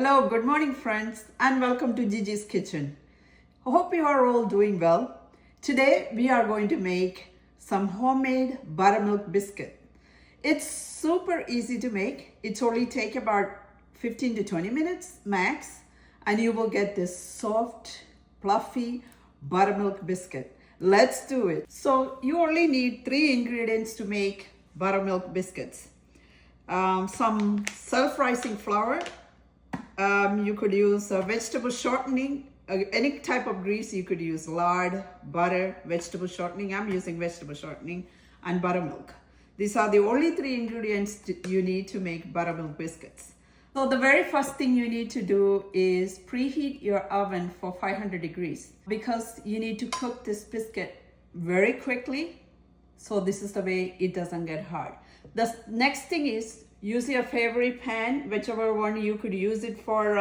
Hello, good morning friends, and welcome to Gigi's Kitchen. Hope you are all doing well. Today we are going to make some homemade buttermilk biscuit. It's super easy to make. It's only take about 15 to 20 minutes max, and you will get this soft, fluffy buttermilk biscuit. Let's do it. So you only need 3 ingredients to make buttermilk biscuits. Some self-rising flour. You could use vegetable shortening, any type of grease. You could use lard, butter, vegetable shortening. I'm using vegetable shortening, and buttermilk. These are the only 3 ingredients you need to make buttermilk biscuits. So the very first thing you need to do is preheat your oven for 500 degrees because you need to cook this biscuit very quickly. So this is the way it doesn't get hard. The next thing is use your favorite pan, whichever one you could use it for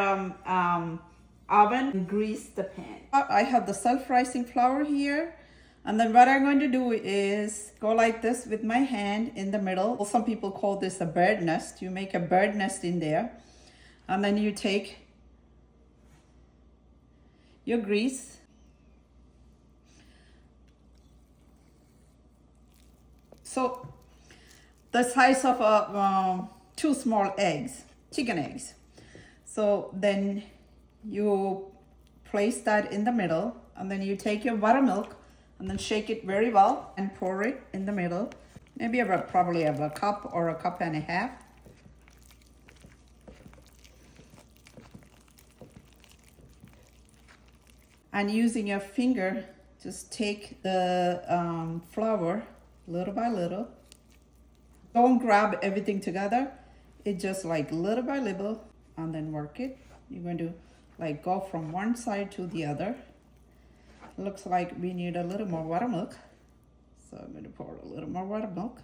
oven. Grease the pan. I have the self-rising flour here. And then what I'm going to do is go like this with my hand in the middle. Well, some people call this a bird nest. You make a bird nest in there. And then you take your grease. So the size of 2 small eggs, chicken eggs. So then you place that in the middle, and then you take your buttermilk and then shake it very well and pour it in the middle. Maybe probably a cup or a cup and a half. And using your finger, just take the flour little by little. Don't grab everything together. It's just like little by little, and then work it. You're going to like go from one side to the other. Looks like we need a little more buttermilk. So I'm going to pour a little more buttermilk.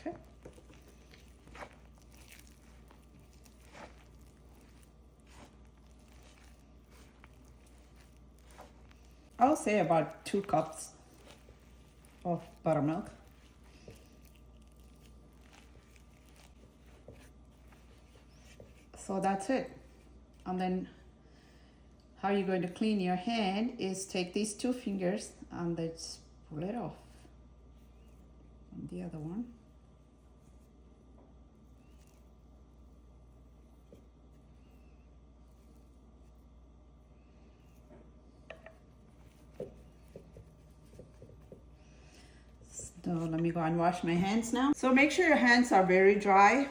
Okay. I'll say about 2 cups of buttermilk. So that's it. And then how you're going to clean your hand is take these 2 fingers and let's pull it off from the other one. So let me go and wash my hands now. So make sure your hands are very dry.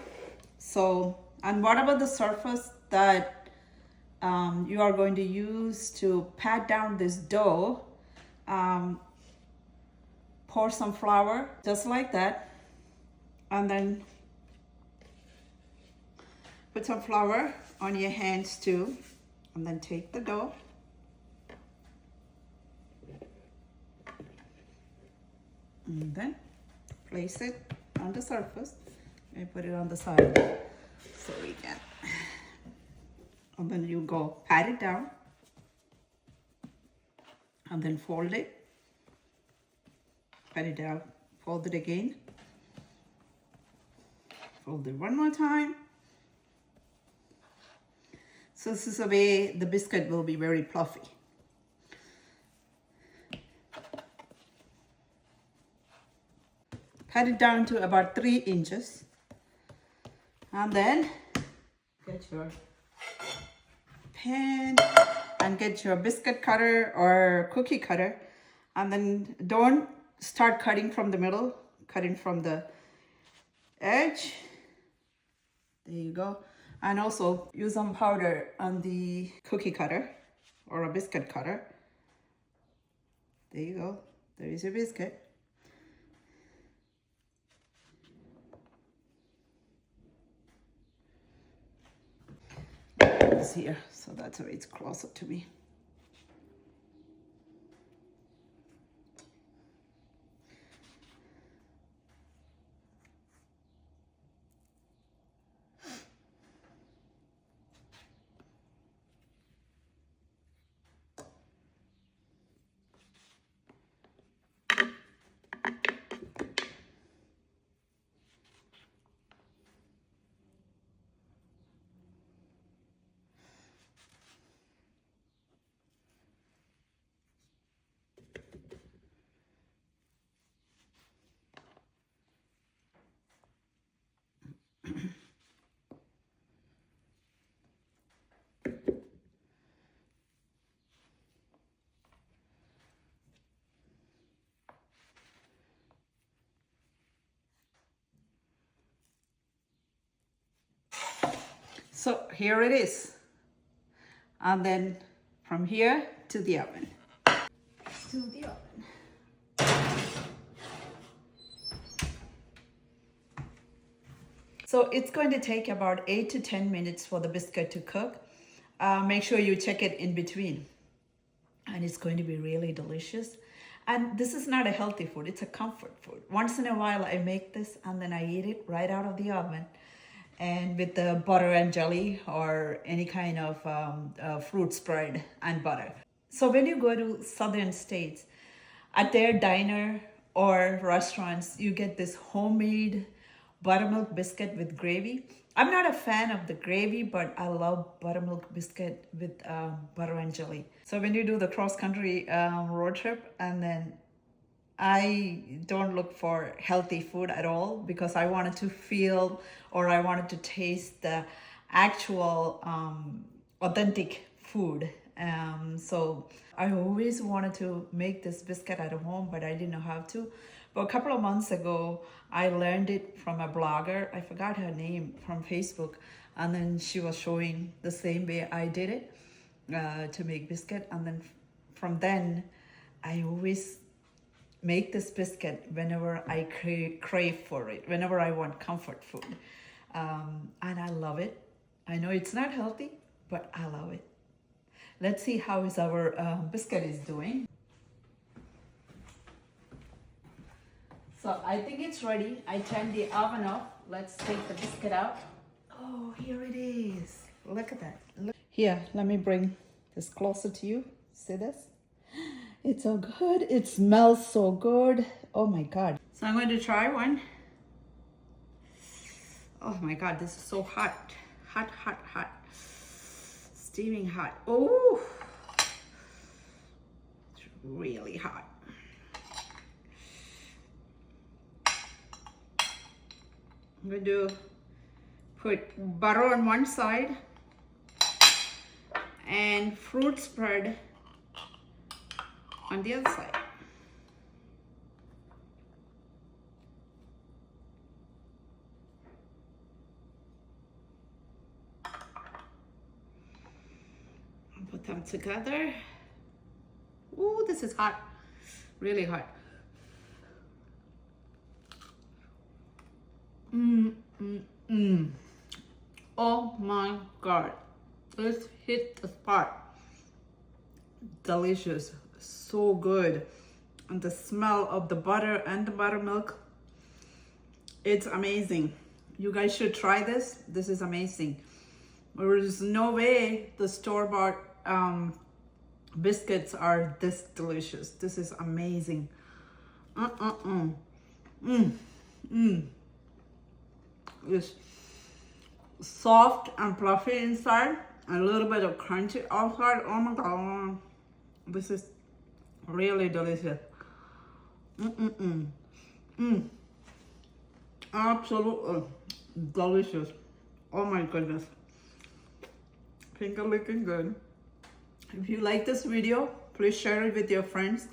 So, and whatever the surface that you are going to use to pat down this dough, pour some flour just like that, and then put some flour on your hands too, and then take the dough and then place it on the surface and put it on the side so we can, and then you go pat it down and then fold it, pat it down, fold it again, fold it one more time. So this is the way the biscuit will be very fluffy. Pat it down to about 3 inches, and then get your pan and get your biscuit cutter or cookie cutter, and then don't start cutting from the middle, cutting from the edge. There you go. And also use some powder on the cookie cutter or a biscuit cutter. There you go. There is your biscuit. It's here, so that's why it's closer to me. So here it is. And then from here to the oven. To the oven. So it's going to take about 8 to 10 minutes for the biscuit to cook. Make sure you check it in between. And it's going to be really delicious. And this is not a healthy food, it's a comfort food. Once in a while I make this and then I eat it right out of the oven. And with the butter and jelly or any kind of fruit spread and butter. So when you go to southern states, at their diner or restaurants, you get this homemade buttermilk biscuit with gravy. I'm not a fan of the gravy, but I love buttermilk biscuit with butter and jelly. So when you do the cross-country road trip, and then I don't look for healthy food at all because I wanted to feel or I wanted to taste the actual authentic food. So I always wanted to make this biscuit at home, but I didn't know how to. But a couple of months ago, I learned it from a blogger. I forgot her name, from Facebook. And then she was showing the same way I did it to make biscuit. And then from then, I always make this biscuit whenever I crave for it, whenever I want comfort food. And I love it. I know it's not healthy, but I love it. Let's see how is our biscuit is doing. So I think it's ready. I turned the oven off. Let's take the biscuit out. Oh, here it is. Look at that. Look. Here, let me bring this closer to you. See this? It's so good. It smells so good. Oh my God. So I'm going to try one. Oh my God, this is so hot. Hot, hot, hot. Steaming hot. Oh, it's really hot. I'm going to put butter on one side and fruit spread on the other side. Put them together. Ooh, this is hot, really hot. Oh my God, this hit the spot. Delicious, so good. And the smell of the butter and the buttermilk, it's amazing. You guys should try this. This is amazing. There is no way the store-bought biscuits are this delicious. This is amazing. It's soft and fluffy inside, and a little bit of crunchy outside. Oh my God, this is really delicious. Absolutely delicious. Oh my goodness. Finger looking good. If you like this video, please share it with your friends,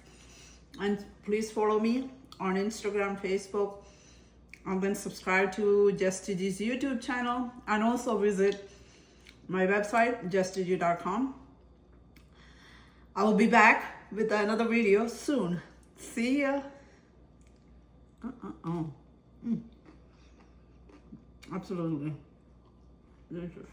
and please follow me on Instagram, Facebook, and then subscribe to 𝐬𝐿𝐫𝐷's YouTube channel, and also visit my website, 𝐬𝐿𝐫𝐷.com. I will be back with another video soon. See ya. Absolutely delicious.